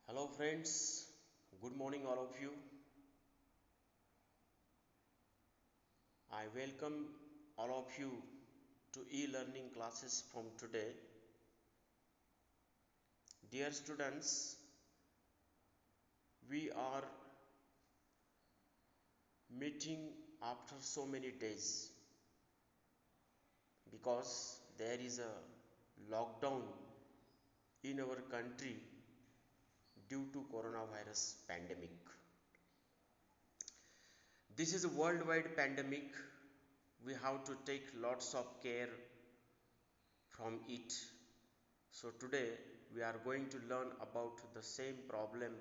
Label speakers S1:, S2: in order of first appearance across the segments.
S1: Hello friends, good morning all of you. I welcome all of you to e-learning classes from today. Dear students, we are meeting after so many days because there is a lockdown in our country due to coronavirus pandemic. This is a worldwide pandemic. We have to take lots of care from it. So today we are going to learn about the same problem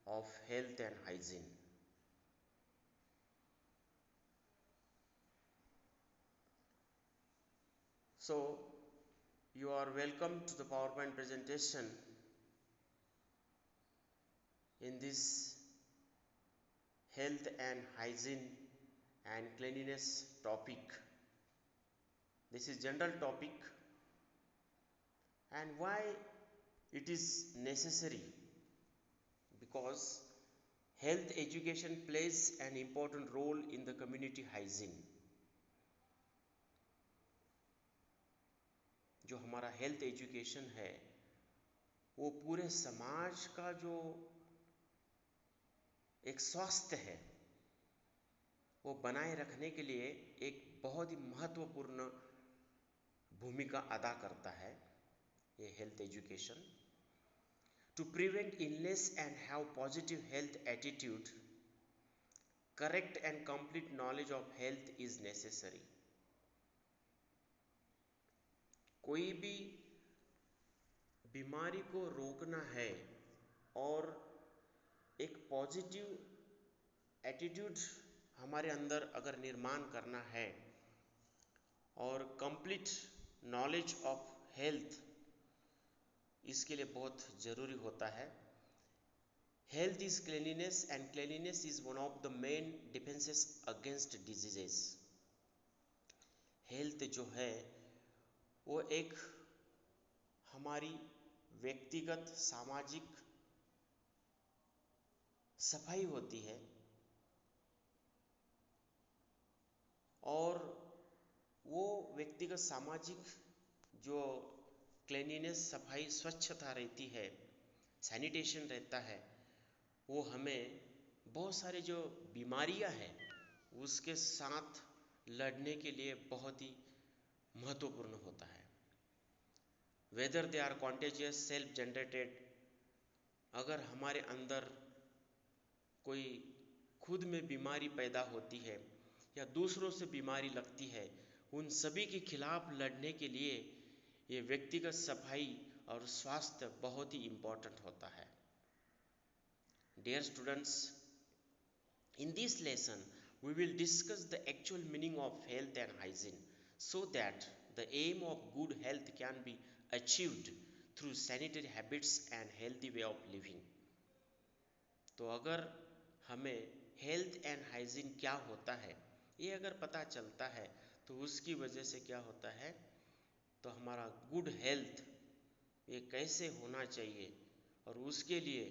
S1: of health and hygiene. So you are welcome to the PowerPoint presentation in this health and hygiene and cleanliness topic. This is general topic and why it is necessary, because health education plays an important role in the community hygiene. जो हमारा health education है वो पूरे समाज का जो एक स्वास्थ्य है वो बनाए रखने के लिए एक बहुत ही महत्वपूर्ण भूमिका अदा करता है ये health education. To prevent illness and have positive health attitude, correct and complete knowledge of health is necessary. कोई भी बीमारी को रोकना है और एक पॉजिटिव एटीट्यूड हमारे अंदर अगर निर्माण करना है और कंप्लीट नॉलेज ऑफ हेल्थ इसके लिए बहुत ज़रूरी होता है. Health is cleanliness and cleanliness is one of the main defences against diseases. Health जो है वो एक हमारी व्यक्तिगत सामाजिक सफाई होती है और वो व्यक्तिगत सामाजिक जो क्लीनिनेस सफाई स्वच्छता रहती है, सैनिटेशन रहता है, वो हमें बहुत सारे जो बीमारियां हैं उसके साथ लड़ने के लिए बहुत ही महत्वपूर्ण होता है. Whether they are contagious self generated, अगर हमारे अंदर कोई खुद में बीमारी पैदा होती है या दूसरों से बीमारी लगती है, उन सभी के खिलाफ लड़ने के लिए ये व्यक्तिगत सफाई और स्वास्थ्य बहुत ही इम्पोर्टेंट होता है. Dear students, in this lesson we will discuss the actual meaning of health and hygiene so that the aim of good health can be achieved through sanitary habits and healthy way of living. तो अगर हमें health and hygiene क्या होता है ये अगर पता चलता है तो उसकी वजह से क्या होता है, तो हमारा गुड हेल्थ ये कैसे होना चाहिए और उसके लिए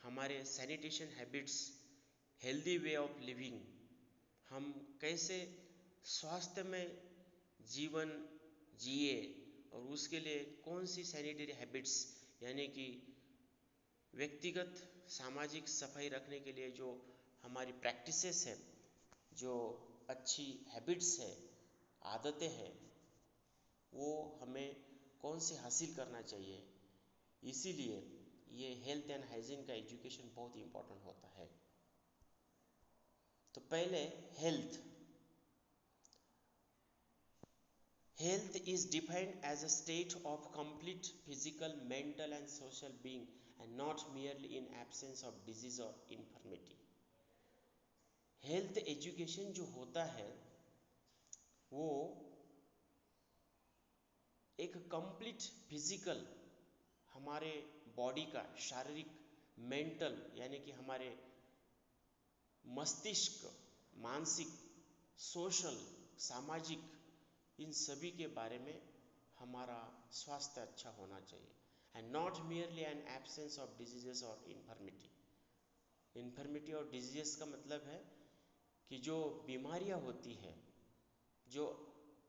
S1: हमारे sanitation habits, healthy way of living, हम कैसे स्वास्थ्य में जीवन जिए और उसके लिए कौन सी सैनिटरी हैबिट्स यानी कि व्यक्तिगत सामाजिक सफाई रखने के लिए जो हमारी प्रैक्टिसेस है, जो अच्छी हैबिट्स है, आदतें हैं, वो हमें कौन से हासिल करना चाहिए. इसीलिए ये हेल्थ एंड हाइजीन का एजुकेशन बहुत इम्पोर्टेंट होता है. तो पहले health. Health is defined as a state of complete physical, mental and social being and not merely in absence of disease or infirmity. Health education जो होता है वो एक कंप्लीट फिजिकल, हमारे बॉडी का शारीरिक, मेंटल यानी कि हमारे मस्तिष्क, मानसिक, सोशल, सामाजिक, इन सभी के बारे में हमारा स्वास्थ्य अच्छा होना चाहिए. and not merely an absence of diseases or infirmity. Infirmity और डिजीजेस का मतलब है कि जो बीमारियां होती है, जो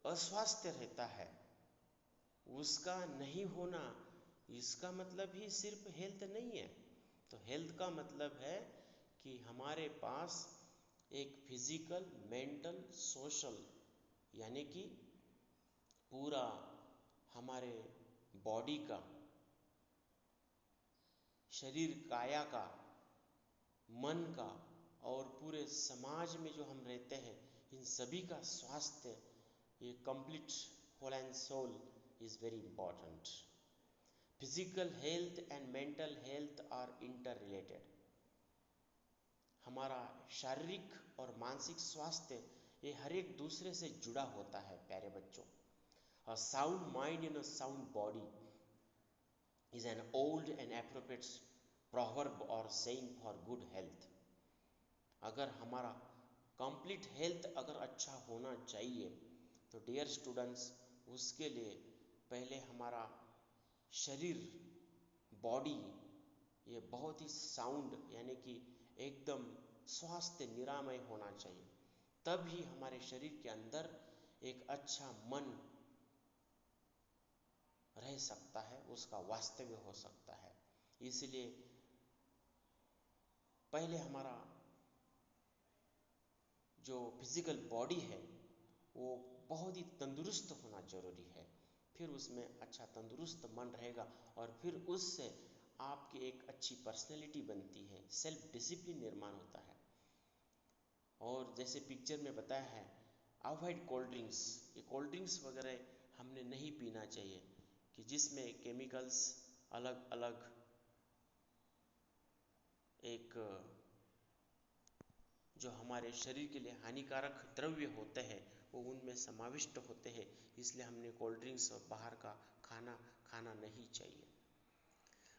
S1: अस्वास्थ्य रहता है, उसका नहीं होना, इसका मतलब ही सिर्फ हेल्थ नहीं है। तो हेल्थ का मतलब है कि हमारे पास एक फिजिकल, मेंटल, सोशल, यानी कि पूरा हमारे बॉडी का, शरीर काया का, मन का और पूरे समाज में जो हम रहते हैं, इन सभी का स्वास्थ्य, ये complete whole and soul is very important. Physical health and mental health are interrelated. हमारा शारीरिक और मानसिक स्वास्थ्य ये हर एक दूसरे से जुड़ा होता है प्यारे बच्चों। A sound mind in a sound body is an old and appropriate proverb or saying for good health। अगर हमारा कंप्लीट हेल्थ अगर अच्छा होना चाहिए तो डियर स्टूडेंट्स, उसके लिए पहले हमारा शरीर, बॉडी, ये बहुत ही साउंड यानी कि एकदम स्वास्थ्य निरामय होना चाहिए। तब ही हमारे शरीर के अंदर एक अच्छा मन रह सकता है, उसका वास्तव्य हो सकता है। इसलिए पहले हमारा जो फिजिकल बॉडी है वो बहुत ही तंदुरुस्त होना जरूरी है। फिर उसमें अच्छा तंदुरुस्त मन रहेगा और फिर उससे आपकी एक अच्छी पर्सनैलिटी बनती है, सेल्फ डिसिप्लिन निर्माण होता है। और जैसे पिक्चर में बताया है, अवॉइड कोल्ड ड्रिंक्स, ये कोल्ड ड्रिंक्स वगैरह हमने नहीं पीना चाहिए कि जिसमें केमिकल्स अलग अलग एक जो हमारे शरीर के लिए हानिकारक द्रव्य होते हैं वो उनमें समाविष्ट होते हैं। इसलिए हमने कोल्ड ड्रिंक्स और बाहर का खाना नहीं चाहिए।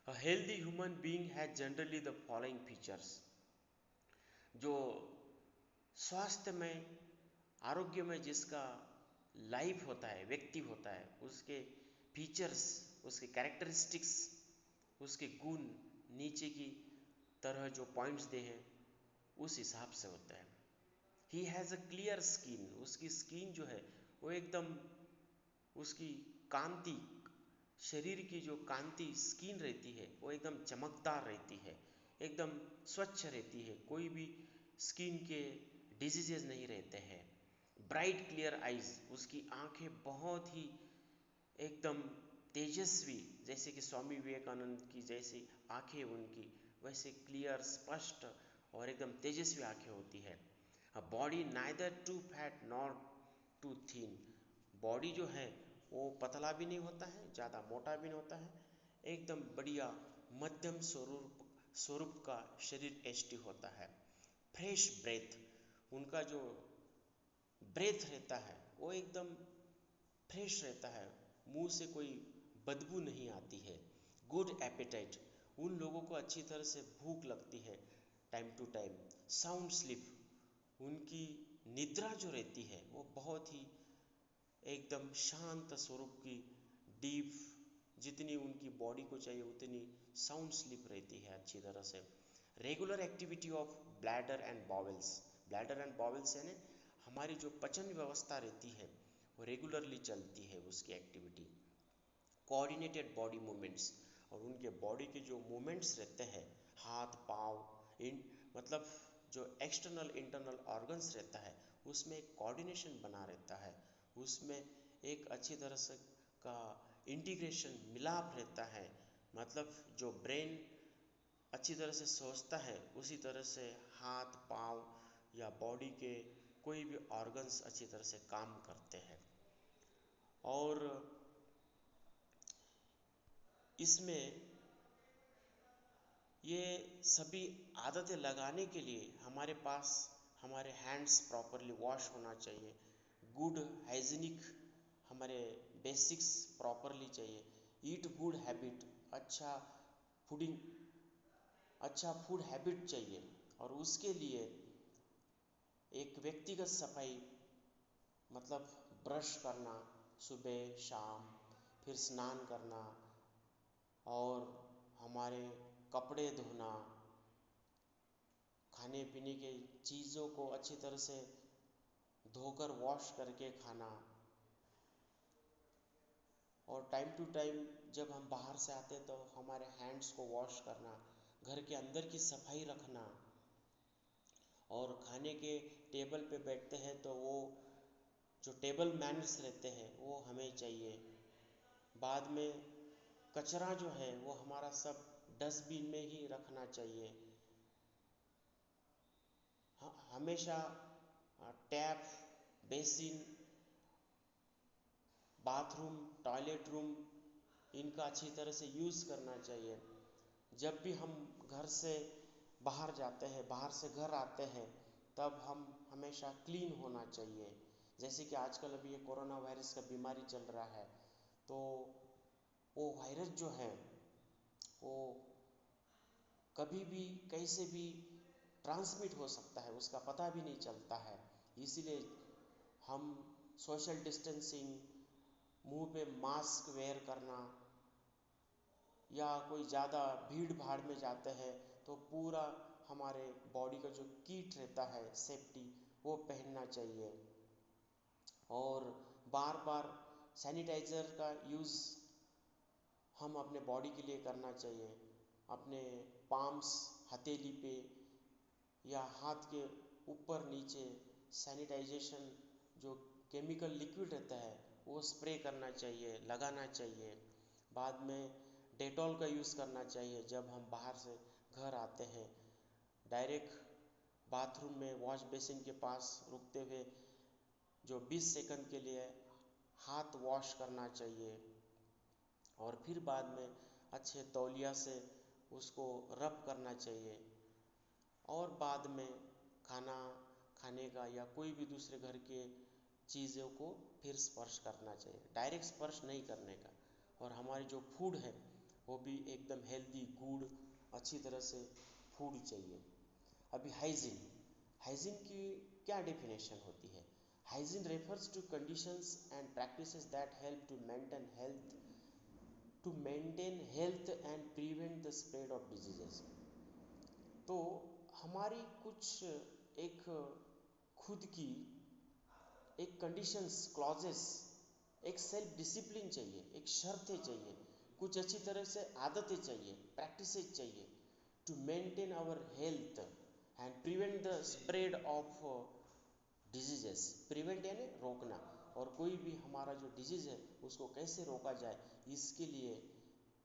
S1: A healthy human being has generally the following features. जो स्वास्थ्य में, आरोग्य में जिसका लाइफ होता है, व्यक्ति होता है, उसके फीचर्स, उसके कैरेक्टरिस्टिक्स, उसके गुण नीचे की तरह जो पॉइंट्स दे हैं उस हिसाब से होता है। He has a clear skin, उसकी स्किन जो है वो एकदम, उसकी कांति, शरीर की जो कांति स्किन रहती है वो एकदम चमकदार रहती है, एकदम स्वच्छ रहती है, कोई भी स्किन के डिजीजेज नहीं रहते हैं। ब्राइट क्लियर आइज, उसकी आंखें बहुत ही एकदम तेजस्वी, जैसे कि स्वामी विवेकानंद की जैसी आंखें उनकी, वैसे क्लियर, स्पष्ट और एकदम तेजस्वी आंखें होती है। Body neither too fat nor too thin, body जो है वो पतला भी नहीं होता है, ज़्यादा मोटा भी नहीं होता है, एकदम बढ़िया मध्यम स्वरूप का शरीर एष्टि होता है। फ्रेश ब्रेथ, उनका जो ब्रेथ रहता है वो एकदम फ्रेश रहता है, मुंह से कोई बदबू नहीं आती है। गुड एपेटाइट, उन लोगों को अच्छी तरह से भूख लगती है time to time. Sound sleep, उनकी निद्रा जो रहती है वो बहुत ही एकदम शांत स्वरूप की, डीप, जितनी उनकी बॉडी को चाहिए उतनी साउंड स्लीप रहती है अच्छी तरह से। Regular activity of bladder and bowels, bladder and bowels यानी हमारी जो पचन व्यवस्था रहती है वो रेगुलरली चलती है, उसकी एक्टिविटी। कोऑर्डिनेटेड बॉडी मूवमेंट्स, और उनके बॉडी के जो मूवमेंट्स रहते हैं, हाथ पाँव, मतलब जो एक्सटर्नल इंटरनल ऑर्गन्स रहता है उसमें एक कोऑर्डिनेशन बना रहता है, उसमें एक अच्छी तरह से का इंटीग्रेशन, मिलाप रहता है। मतलब जो ब्रेन अच्छी तरह से सोचता है उसी तरह से हाथ पाँव या बॉडी के कोई भी ऑर्गन्स अच्छी तरह से काम करते हैं। और इसमें ये सभी आदतें लगाने के लिए हमारे पास हमारे हैंड्स प्रॉपरली वॉश होना चाहिए, गुड हाइजीनिक हमारे बेसिक्स प्रॉपरली चाहिए, ईट गुड हैबिट, अच्छा फूडिंग, अच्छा फूड हैबिट चाहिए। और उसके लिए एक व्यक्तिगत सफाई, मतलब ब्रश करना सुबह शाम, फिर स्नान करना, और हमारे कपड़े धोना, खाने पीने के चीज़ों को अच्छी तरह से धोकर वॉश करके खाना, और टाइम टू टाइम जब हम बाहर से आते तो हमारे हैंड्स को वॉश करना, घर के अंदर की सफाई रखना, और खाने के टेबल पे बैठते हैं तो वो जो टेबल मैनर्स रहते हैं वो हमें चाहिए। बाद में कचरा जो है वो हमारा सब डस्टबिन में ही रखना चाहिए। हमेशा tap, basin, bathroom, toilet room, इनका अच्छी तरह से यूज़ करना चाहिए। जब भी हम घर से बाहर जाते हैं, बाहर से घर आते हैं, तब हम हमेशा क्लीन होना चाहिए। जैसे कि आजकल अभी ये कोरोना वायरस का बीमारी चल रहा है, तो वो वायरस जो है वो कभी भी कैसे भी ट्रांसमिट हो सकता है, उसका पता भी नहीं चलता है। इसीलिए हम सोशल डिस्टेंसिंग, मुंह पे मास्क वेयर करना, या कोई ज़्यादा भीड़ भाड़ में जाते हैं तो पूरा हमारे बॉडी का जो किट रहता है सेफ्टी, वो पहनना चाहिए। और बार बार सैनिटाइज़र का यूज़ हम अपने बॉडी के लिए करना चाहिए। अपने पाम्स, हथेली पे या हाथ के ऊपर नीचे सैनिटाइजेशन जो केमिकल लिक्विड रहता है वो स्प्रे करना चाहिए, लगाना चाहिए। बाद में डेटॉल का यूज़ करना चाहिए। जब हम बाहर से घर आते हैं, डायरेक्ट बाथरूम में वॉश बेसिन के पास रुकते हुए जो 20 सेकंड के लिए हाथ वॉश करना चाहिए, और फिर बाद में अच्छे तौलिया से उसको रब करना चाहिए। और बाद में खाना खाने का या कोई भी दूसरे घर के चीज़ों को फिर स्पर्श करना चाहिए, डायरेक्ट स्पर्श नहीं करने का। और हमारी जो फूड है वो भी एकदम हेल्दी, गुड, अच्छी तरह से फूड चाहिए। अभी हाइजीन, हाइजीन की क्या डेफिनेशन होती है? Hygiene refers to conditions and practices that help to maintain health and prevent the spread of diseases. तो हमारी कुछ एक खुद की एक कंडीशंस, क्लॉजेस, एक सेल्फ डिसिप्लिन चाहिए, एक शर्तें चाहिए, कुछ अच्छी तरह से आदतें चाहिए, प्रैक्टिसेस चाहिए to maintain our health and prevent the spread of diseases. Prevent यानी रोकना, और कोई भी हमारा जो डिजीज है उसको कैसे रोका जाए, इसके लिए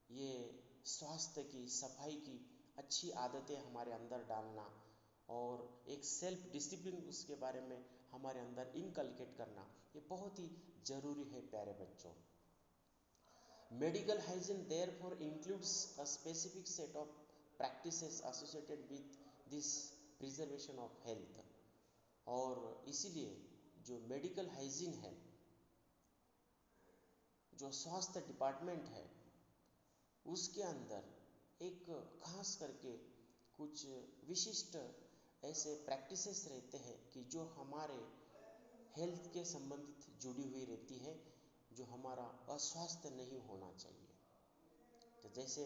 S1: ये स्वास्थ्य की, सफाई की अच्छी आदतें हमारे अंदर डालना, और एक सेल्फ डिसिप्लिन उसके बारे में हमारे अंदर इनकलकेट करना, ये बहुत ही ज़रूरी है प्यारे बच्चों। Medical hygiene therefore includes a specific set of practices associated with this preservation of health. और इसीलिए जो मेडिकल हाइजीन है, जो स्वास्थ्य डिपार्टमेंट है, उसके अंदर एक खास करके कुछ विशिष्ट ऐसे प्रैक्टिसेस रहते हैं कि जो हमारे हेल्थ के संबंधित जुड़ी हुई रहती है, जो हमारा अस्वास्थ्य नहीं होना चाहिए। तो जैसे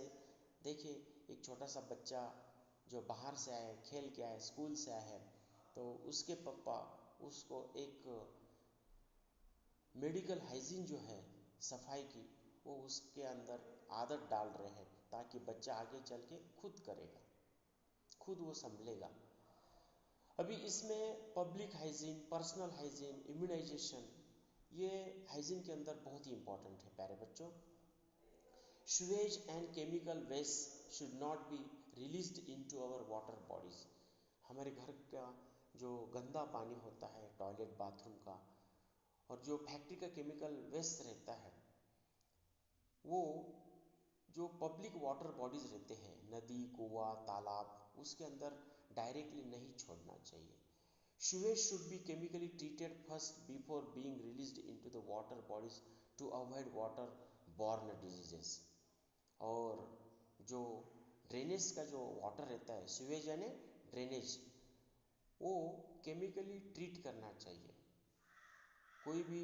S1: देखिए, एक छोटा सा बच्चा जो बाहर से आया है, खेल के आया है, स्कूल से आया है, तो उसके पापा उसको एक मेडिकल हाइजीन जो है, सफाई की, वो उसके अंदर आदत डाल रहे हैं, ताकि बच्चा आगे चल के खुद करेगा, खुद वो संभलेगा। अभी इसमें public hygiene, personal hygiene, immunisation, ये हाइजीन के अंदर बहुत ही इंपॉर्टेंट है प्यारे बच्चों। Sewage and chemical waste should not be released into our water bodies। हमारे घर का जो गंदा पानी होता है, टॉयलेट, बाथरूम का, और जो फैक्ट्री का केमिकल वेस्ट रहता है, वो जो पब्लिक वाटर बॉडीज रहते हैं, नदी, कुआं, तालाब, उसके अंदर डायरेक्टली नहीं छोड़ना चाहिए। Sewage should be chemically treated first before being released into the water bodies to avoid water-borne diseases। और जो ड्रेनेज का जो वाटर रहता है, सीवेज यानी ड्रेनेज, वो केमिकली ट्रीट करना चाहिए। कोई भी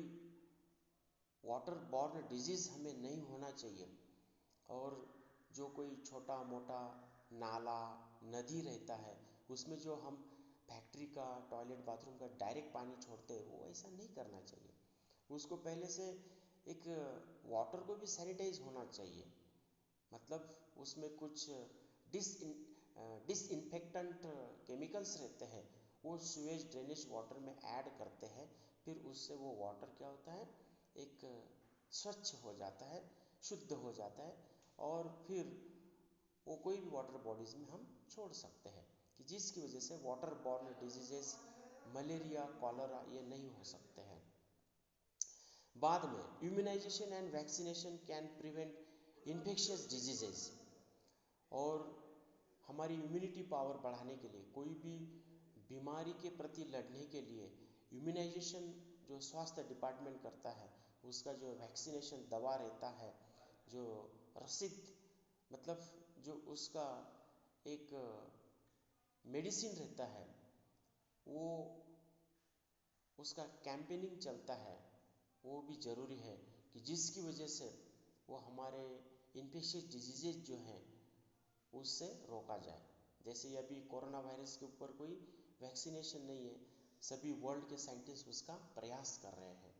S1: वाटर बॉर्न डिजीज हमें नहीं होना चाहिए। और जो कोई छोटा मोटा नाला नदी रहता है उसमें जो हम फैक्ट्री का टॉयलेट बाथरूम का डायरेक्ट पानी छोड़ते हैं, वो ऐसा नहीं करना चाहिए। उसको पहले से एक वाटर को भी सैनिटाइज होना चाहिए, मतलब उसमें कुछ डिसइंफेक्टेंट केमिकल्स रहते हैं, वो सीवेज ड्रेनेज वाटर में ऐड करते हैं, फिर उससे वो वाटर क्या होता है, एक स्वच्छ हो जाता है, शुद्ध हो जाता है, और फिर वो कोई भी वाटर बॉडीज में हम छोड़ सकते हैं, कि जिसकी वजह से water borne diseases, malaria, cholera ये नहीं हो सकते हैं। बाद में immunisation and vaccination can prevent infectious diseases, और हमारी इम्यूनिटी पावर बढ़ाने के लिए, कोई भी बीमारी के प्रति लड़ने के लिए इम्यूनाइजेशन जो स्वास्थ्य डिपार्टमेंट करता है, उसका जो वैक्सीनेशन दवा रहता है, जो रसीद मतलब जो उसका एक मेडिसिन रहता है, वो उसका कैंपेनिंग चलता है, वो भी ज़रूरी है, कि जिसकी वजह से वो हमारे इन्फेक्शियस डिजीजेज जो हैं उससे रोका जाए। जैसे अभी कोरोना वायरस के ऊपर कोई वैक्सीनेशन नहीं है, सभी वर्ल्ड के साइंटिस्ट उसका प्रयास कर रहे हैं,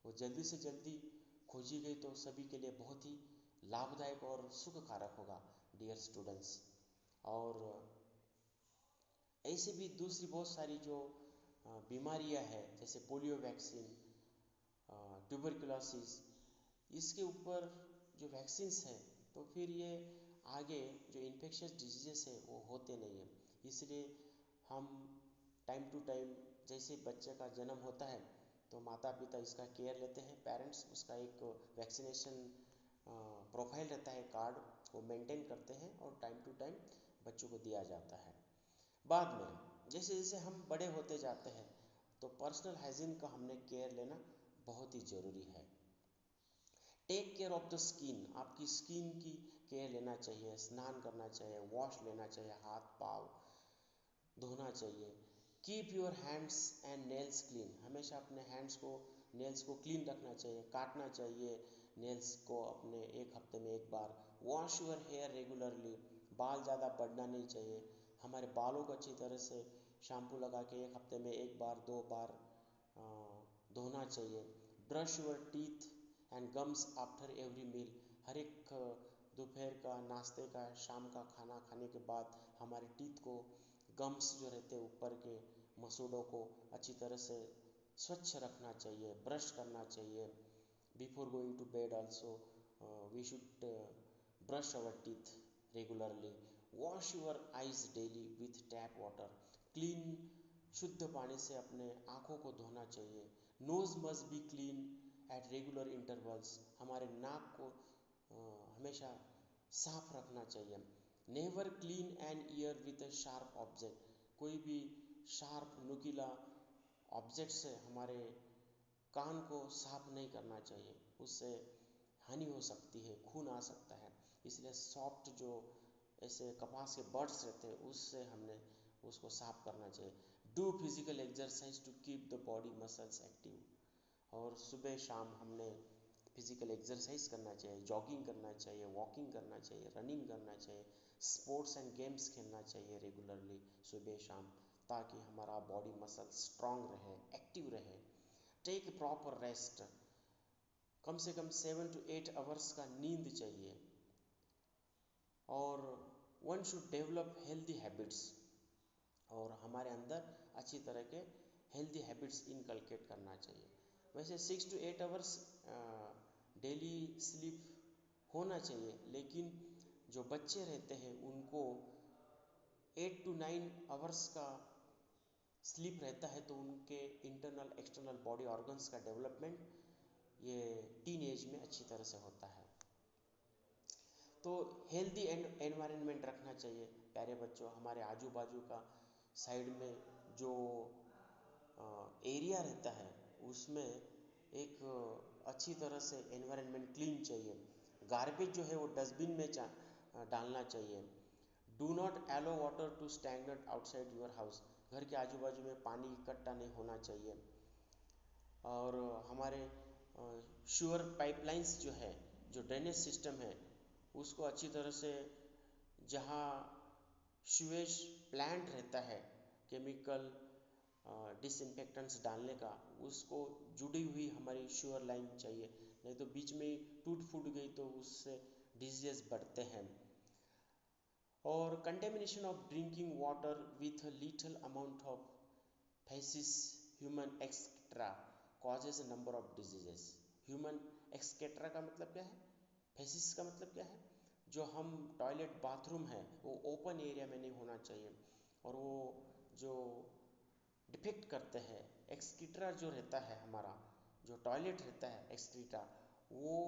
S1: वो जल्दी से जल्दी खोजी गई तो सभी के लिए बहुत ही लाभदायक और सुखकारक होगा डियर स्टूडेंट्स। और ऐसे भी दूसरी बहुत सारी जो बीमारियां हैं, जैसे पोलियो वैक्सीन, ट्यूबरकुलोसिस, इसके ऊपर जो वैक्सीन्स हैं, तो फिर ये आगे जो इन्फेक्शियस डिजीजेस है वो होते नहीं हैं। इसलिए हम टाइम टू टाइम, जैसे बच्चे का जन्म होता है तो माता पिता इसका केयर लेते हैं, पेरेंट्स उसका एक वैक्सीनेशन प्रोफाइल रहता है, कार्ड, वो मेंटेन करते हैं और टाइम टू टाइम बच्चों को दिया जाता है। बाद में जैसे जैसे हम बड़े होते जाते हैं तो पर्सनल हाइजीन का हमने केयर लेना बहुत ही ज़रूरी है। Take care of the skin, आपकी स्किन की केयर लेना चाहिए, स्नान करना चाहिए, वॉश लेना चाहिए, हाथ पाँव धोना चाहिए। Keep your hands and nails clean, हमेशा अपने हैंड्स को, नेल्स को क्लीन रखना चाहिए, काटना चाहिए नेल्स को अपने एक हफ्ते में एक बार। वॉश योर हेयर रेगुलरली, बाल ज़्यादा बढ़ना नहीं चाहिए, हमारे बालों को अच्छी तरह से शैम्पू लगा के एक हफ्ते में एक बार दो बार धोना चाहिए। Brush your teeth and gums after every meal, हर एक दोपहर का नाश्ते का, शाम का खाना खाने के बाद हमारे टीथ को, गम्स जो रहते हैं ऊपर के मसूड़ों को अच्छी तरह से स्वच्छ रखना चाहिए, ब्रश करना चाहिए। Before going to bed also we should brush our teeth regularly. Wash your eyes daily with tap water, clean शुद्ध पानी से अपने आँखों को धोना चाहिए। Nose must be clean at regular intervals, हमारे नाक को हमेशा साफ रखना चाहिए। Never clean an ear with a sharp object, कोई भी शार्प नुकीला ऑब्जेक्ट से हमारे कान को साफ नहीं करना चाहिए, उससे हानि हो सकती है, खून आ सकता है। इसलिए सॉफ्ट जो ऐसे कपास के बर्ड्स रहते हैं उससे हमने उसको साफ करना चाहिए। Do physical exercise to keep the body muscles active, और सुबह शाम हमने फिजिकल एक्सरसाइज करना चाहिए, जॉगिंग करना चाहिए, वॉकिंग करना चाहिए, रनिंग करना चाहिए, स्पोर्ट्स एंड गेम्स खेलना चाहिए रेगुलरली सुबह शाम, ताकि हमारा बॉडी मसल स्ट्रांग रहे, एक्टिव रहे। टेक प्रॉपर रेस्ट, कम से कम 7 to 8 आवर्स का नींद चाहिए। और one should develop healthy habits, और हमारे अंदर अच्छी तरह के हेल्दी हैबिट्स इनकलकेट करना चाहिए। वैसे 6 to 8 आवर्स डेली स्लीप होना चाहिए, लेकिन जो बच्चे रहते हैं उनको 8 to 9 आवर्स का स्लीप रहता है, तो उनके इंटरनल एक्सटर्नल बॉडी ऑर्गन्स का डेवलपमेंट ये टीन एज में अच्छी तरह से होता है। तो हेल्दी एनवायरनमेंट रखना चाहिए प्यारे बच्चों। हमारे आजू बाजू का साइड में जो एरिया रहता है उसमें एक अच्छी तरह से एनवायरनमेंट क्लीन चाहिए। गार्बेज जो है वो डस्टबिन में डालना चाहिए। Do not allow water to stagnate outside your house, घर के आजू बाजू में पानी इकट्ठा नहीं होना चाहिए। और हमारे श्योर पाइपलाइंस जो है, जो ड्रेनेज सिस्टम है, उसको अच्छी तरह से, जहाँ सीवेज प्लांट रहता है केमिकल डिसइंफेक्टेंट्स डालने का, उसको जुड़ी हुई हमारी सीवर लाइन चाहिए, नहीं तो बीच में टूट फूट गई तो उससे डिजीज बढ़ते हैं। और contamination of drinking water with little amount of faces human excreta causes a number of diseases. Human excreta का मतलब क्या है, फेसिस का मतलब क्या है, जो हम टॉयलेट बाथरूम है वो ओपन एरिया में नहीं होना चाहिए, और वो जो डिफेक्ट करते हैं एक्सक्रीटा जो रहता है हमारा, जो टॉयलेट रहता है एक्सक्रीटा, वो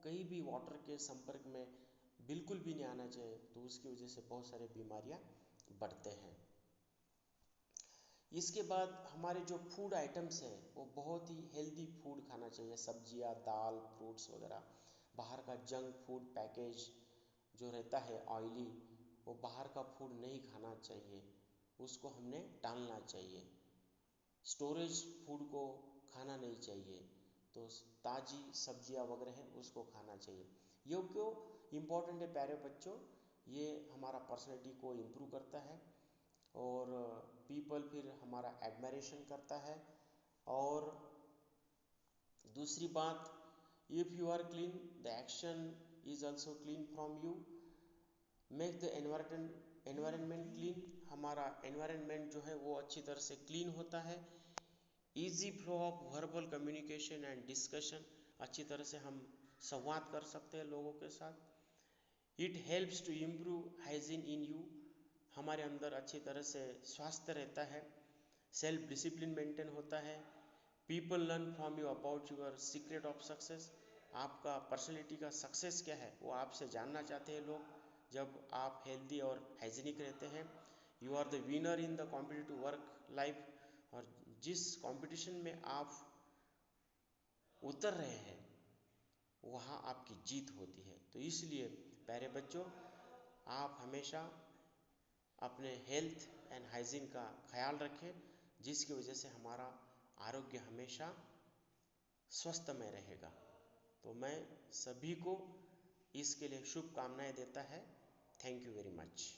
S1: कहीं भी वाटर के संपर्क में बिल्कुल भी नहीं आना चाहिए, तो उसकी वजह से बहुत सारे बीमारियां बढ़ते हैं। इसके बाद हमारे जो फूड आइटम्स हैं वो बहुत ही हेल्दी फूड खाना चाहिए, सब्जियां, दाल, फ्रूट्स वगैरह। बाहर का जंक फूड पैकेज जो रहता है ऑयली, वो बाहर का फूड नहीं खाना चाहिए, उसको हमने टालना चाहिए। स्टोरेज फूड को खाना नहीं चाहिए, तो ताज़ी सब्जियां वगैरह हैं उसको खाना चाहिए। ये क्यों इम्पोर्टेंट है प्यारे बच्चों, ये हमारा पर्सनैलिटी को इम्प्रूव करता है, और पीपल फिर हमारा एडमायरेशन करता है। और दूसरी बात, if you are clean the action is also clean from you. Make the environment clean, हमारा एनवायरनमेंट जो है वो अच्छी तरह से क्लीन होता है। Easy flow of verbal communication and discussion, अच्छी तरह से हम संवाद कर सकते हैं लोगों के साथ। It helps to improve hygiene in you, हमारे अंदर अच्छी तरह से स्वास्थ्य रहता है। सेल्फ डिसिप्लिन मेंटेन होता है। People learn from you about your secret of success, आपका पर्सनैलिटी का सक्सेस क्या है वो आपसे जानना चाहते हैं लोग, जब आप हेल्दी और हाइजीनिक रहते हैं। You are the winner in the competitive work life, और जिस कंपटीशन में आप उतर रहे हैं वहाँ आपकी जीत होती है। तो इसलिए प्यारे बच्चों, आप हमेशा अपने हेल्थ एंड हाइजीन का ख्याल रखें, जिसकी वजह से हमारा आरोग्य हमेशा स्वस्थ में रहेगा। तो मैं सभी को इसके लिए शुभकामनाएं देता है। Thank you very much.